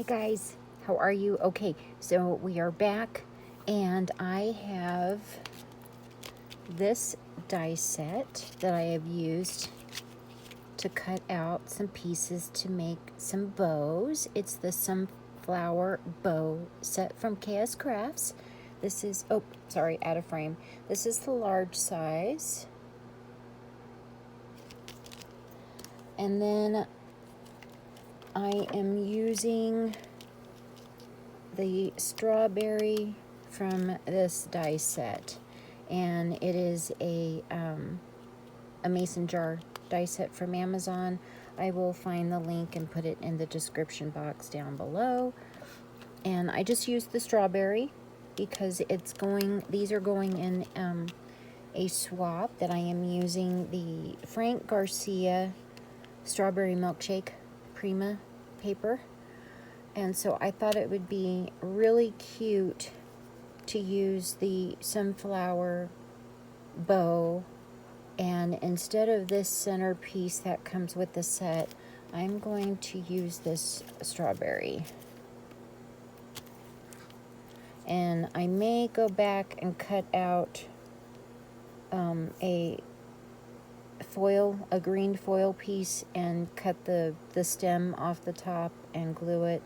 guys, how are you? Okay, so we are back and I have this die set that I have used to cut out some pieces to make some bows. It's the sunflower bow set from KS Crafts. This is, oh, sorry, out of frame. This is the large size. And then I am using the strawberry from this die set, and it is a mason jar die set from Amazon. I will find the link and put it in the description box down below. And I just used the strawberry because these are going in a swap that I am using the Frank Garcia strawberry milkshake Prima paper. And so I thought it would be really cute to use the sunflower bow, and instead of this centerpiece that comes with the set, I'm going to use this strawberry. And I may go back and cut out a green foil piece and cut the stem off the top and glue it.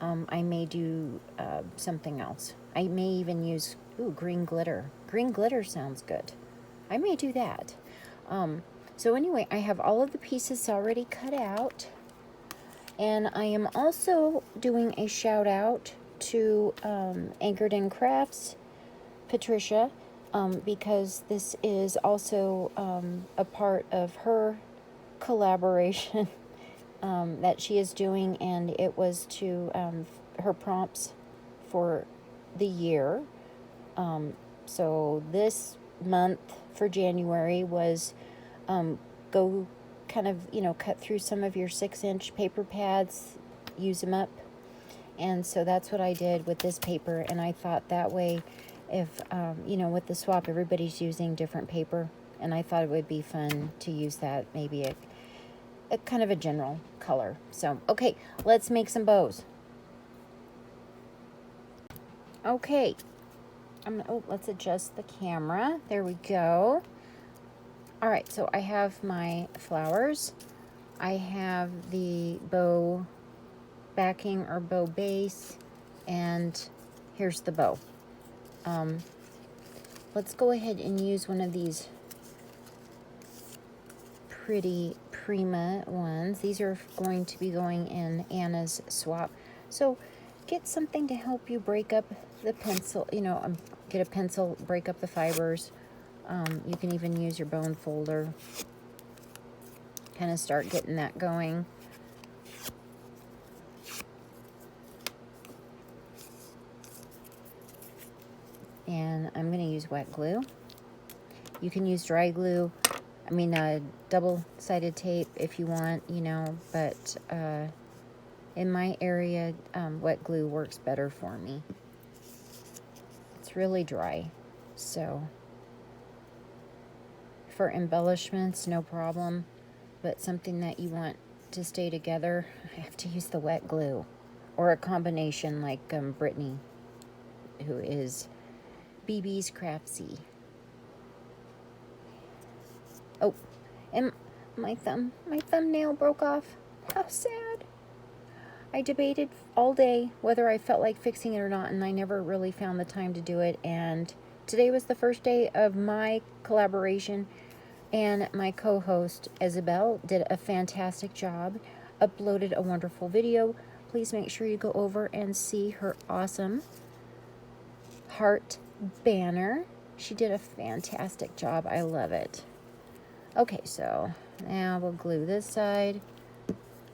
I may do something else. I may even use green glitter. Green glitter sounds good. I may do that. So anyway, I have all of the pieces already cut out, and I am also doing a shout out to Anchored in Crafts, Patricia, because this is also a part of her collaboration that she is doing, and it was to her prompts for the year. So this month for January was go kind of, cut through some of your 6-inch paper pads, use them up. And so that's what I did with this paper, and I thought that way, if, with the swap, everybody's using different paper, and I thought it would be fun to use that, maybe a kind of a general color. So, okay, let's make some bows. Okay, let's adjust the camera. There we go. All right, so I have my flowers. I have the bow backing or bow base, and here's the bow. Let's go ahead and use one of these pretty Prima ones. These are going to be going in Anna's swap. So get something to help you break up the pencil, get a pencil, break up the fibers. You can even use your bone folder. Kind of start getting that going. And I'm going to use wet glue. You can use dry glue. Double-sided tape if you want, but in my area, wet glue works better for me. It's really dry, so for embellishments, no problem, but something that you want to stay together, I have to use the wet glue, or a combination like Brittany, who is BB's Craftsy. Oh, and my thumbnail broke off. How sad. I debated all day whether I felt like fixing it or not, and I never really found the time to do it. And today was the first day of my collaboration, and my co-host, Isabel, did a fantastic job, uploaded a wonderful video. Please make sure you go over and see her awesome heart banner. She did a fantastic job. I love it. Okay, so now we'll glue this side.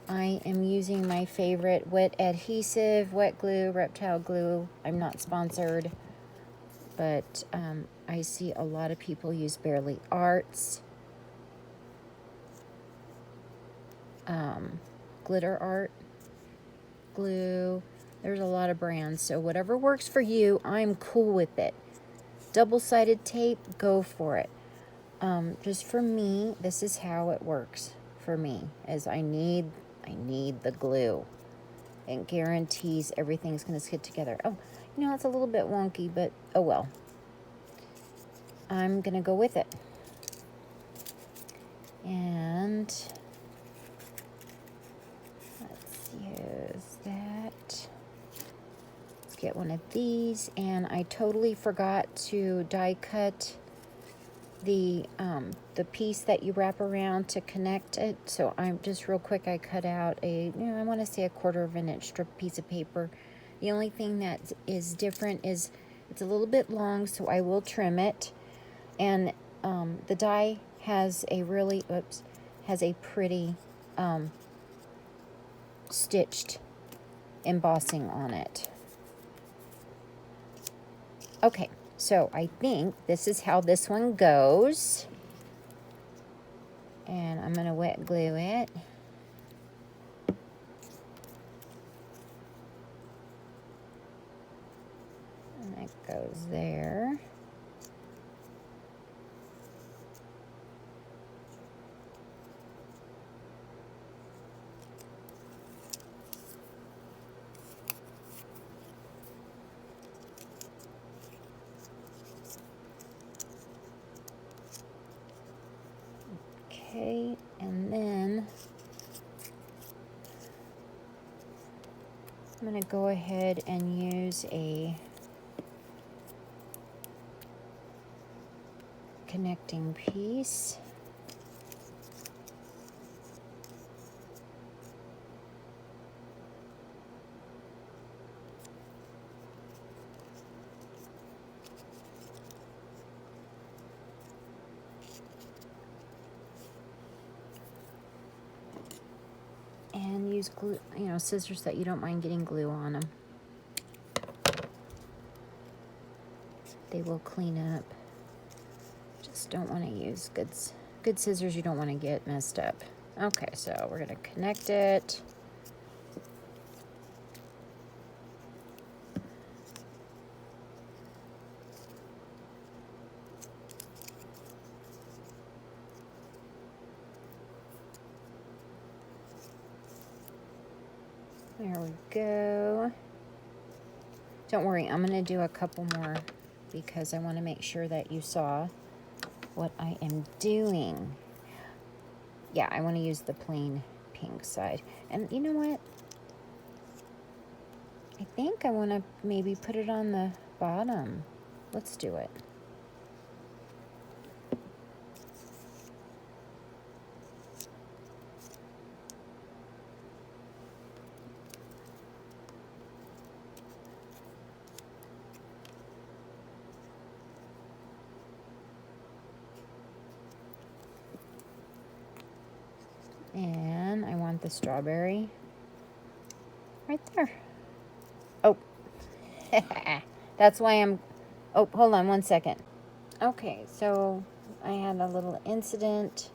I am using my favorite wet adhesive, wet glue, reptile glue. I'm not sponsored, but I see a lot of people use Barely Arts, Glitter Art glue. There's a lot of brands, so whatever works for you, I'm cool with it. Double-sided tape, go for it. Just for me, this is how it works for me, is I need the glue. It guarantees everything's going to sit together. Oh, you know, it's a little bit wonky, but oh well. I'm going to go with it. And let's use that. Let's get one of these. And I totally forgot to die cut the piece that you wrap around to connect it. So I'm just real quick, I cut out I want to say a 1/4 of an inch strip piece of paper. The only thing that is different is it's a little bit long, so I will trim it. And the die has a really, has a pretty stitched embossing on it. Okay, so I think this is how this one goes. And I'm going to wet glue it. And that goes there. Okay, and then I'm going to go ahead and use a connecting piece. And use glue, scissors that you don't mind getting glue on them. They will clean up. Just don't want to use good scissors you don't want to get messed up. Okay, so we're going to connect it. There we go. Don't worry, I'm going to do a couple more because I want to make sure that you saw what I am doing. Yeah, I want to use the plain pink side. And you know what? I think I want to maybe put it on the bottom. Let's do it. And I want the strawberry right there. Oh, that's why I'm, oh, hold on one second. Okay, so I had a little incident.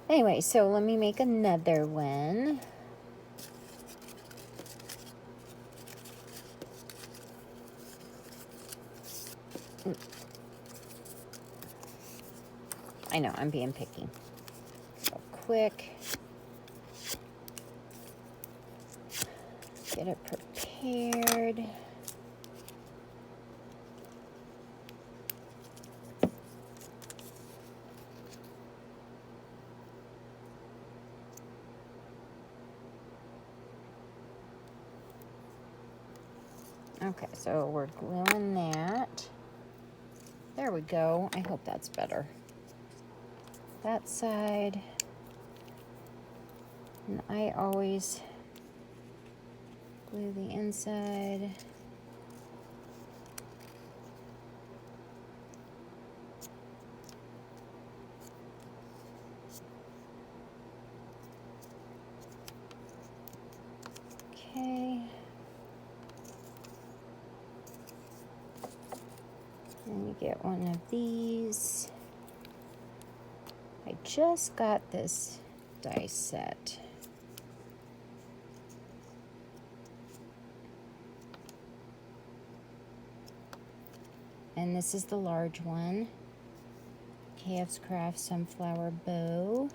Anyway, so let me make another one. I know, I'm being picky. So quick. Get it prepared. Okay, so we're gluing that. There we go. I hope that's better. That side. And I always glue the inside. Okay. Then you get one of these. I just got this die set. And this is the large one. KF's Craft Sunflower Bow.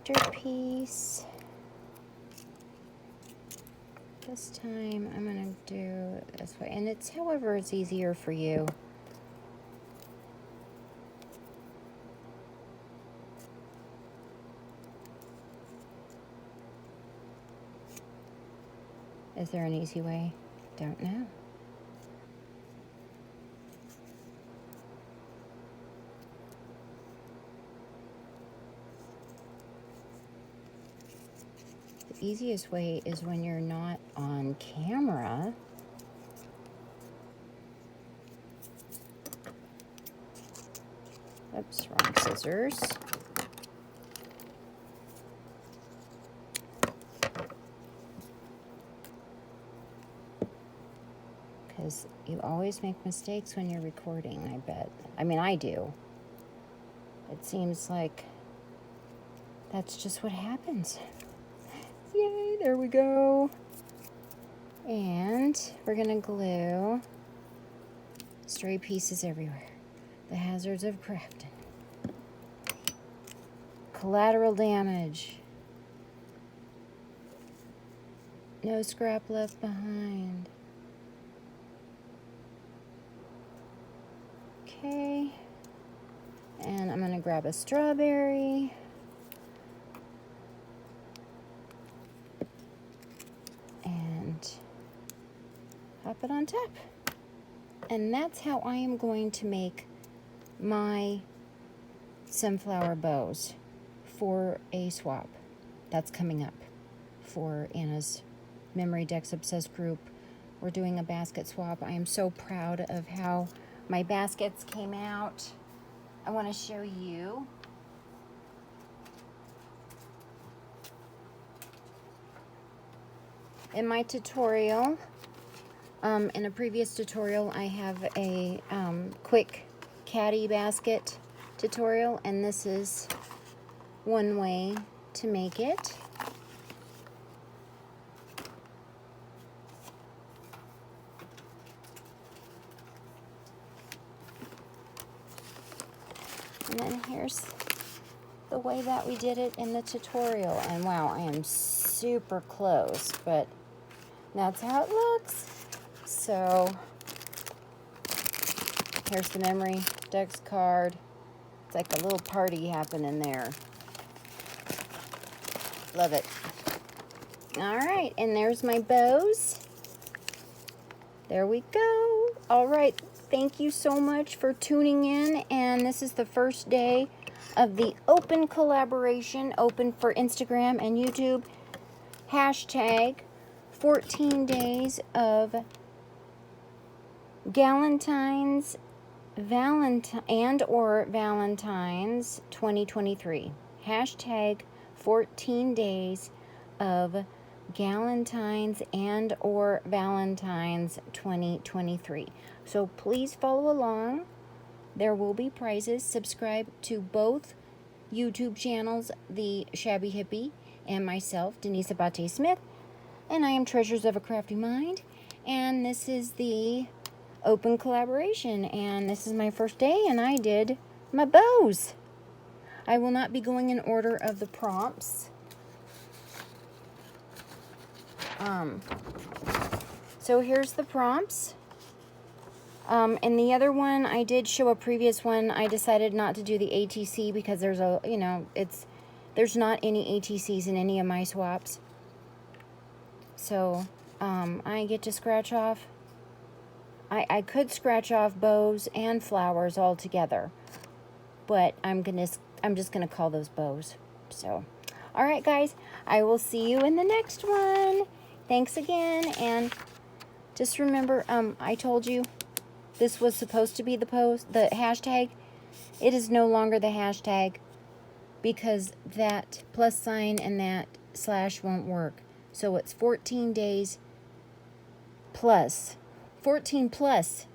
connector piece. This time I'm going to do it this way, and it's however it's easier for you. Is there an easy way? Don't know. The easiest way is when you're not on camera. Oops, wrong scissors. Because you always make mistakes when you're recording, I bet. I mean, I do. It seems like that's just what happens. Yay, there we go. And we're gonna glue stray pieces everywhere. The hazards of crafting. Collateral damage. No scrap left behind. Okay. And I'm gonna grab a strawberry. And pop it on top. And that's how I am going to make my sunflower bows for a swap that's coming up for Anna's Memory Decks Obsessed group. We're doing a basket swap. I am so proud of how my baskets came out. I want to show you. In my tutorial, in a previous tutorial, I have a quick caddy basket tutorial, and this is one way to make it. And then here's the way that we did it in the tutorial. And wow, I am super close, but that's how it looks. So here's the Memory Decks card. It's like a little party happening there. Love it. All right, and there's my bows. There we go. All right, thank you so much for tuning in. And this is the first day of the open collaboration, open for Instagram and YouTube. Hashtag 14 days of galentines and or valentines 2023. Hashtag 14 days of galentines and or valentines 2023. So please follow along. There will be prizes. Subscribe to both YouTube channels, the Shabby Hippie and myself, Denise AbateSmith, and I am Treasures of a Crafty Mind. And this is the open collaboration, and this is my first day, and I did my bows. I will not be going in order of the prompts. So here's the prompts. And the other one, I did show a previous one. I decided not to do the ATC because there's there's not any ATCs in any of my swaps. So I get to scratch off. I could scratch off bows and flowers all together, but I'm just gonna call those bows. So, all right, guys, I will see you in the next one. Thanks again, and just remember, I told you this was supposed to be the hashtag. It is no longer the hashtag because that plus sign and that slash won't work. So it's 14 days plus. 14 plus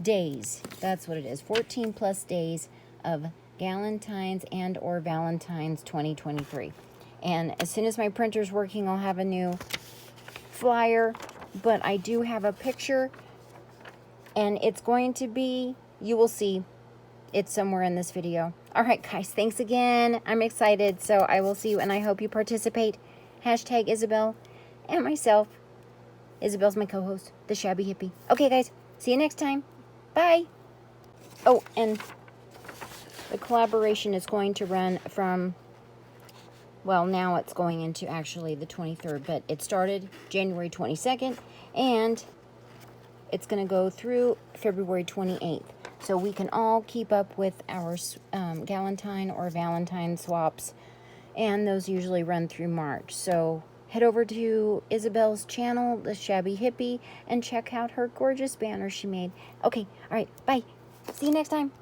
days. That's what it is. 14 plus days of galentines and or valentines 2023. And as soon as my printer's working, I'll have a new flyer. But I do have a picture, and it's going to be, you will see, it's somewhere in this video. All right, guys, thanks again. I'm excited, so I will see you, and I hope you participate. Hashtag Isabel and myself. Isabel's my co-host, the Shabby Hippie. Okay, guys, see you next time. Bye. Oh, and the collaboration is going to run from, well, now it's going into actually the 23rd, but it started January 22nd, and it's going to go through February 28th. So we can all keep up with our galentine or valentine swaps, and those usually run through March. So head over to Isabel's channel, The Shabby Hippie, and check out her gorgeous banner she made. Okay, all right, bye. See you next time.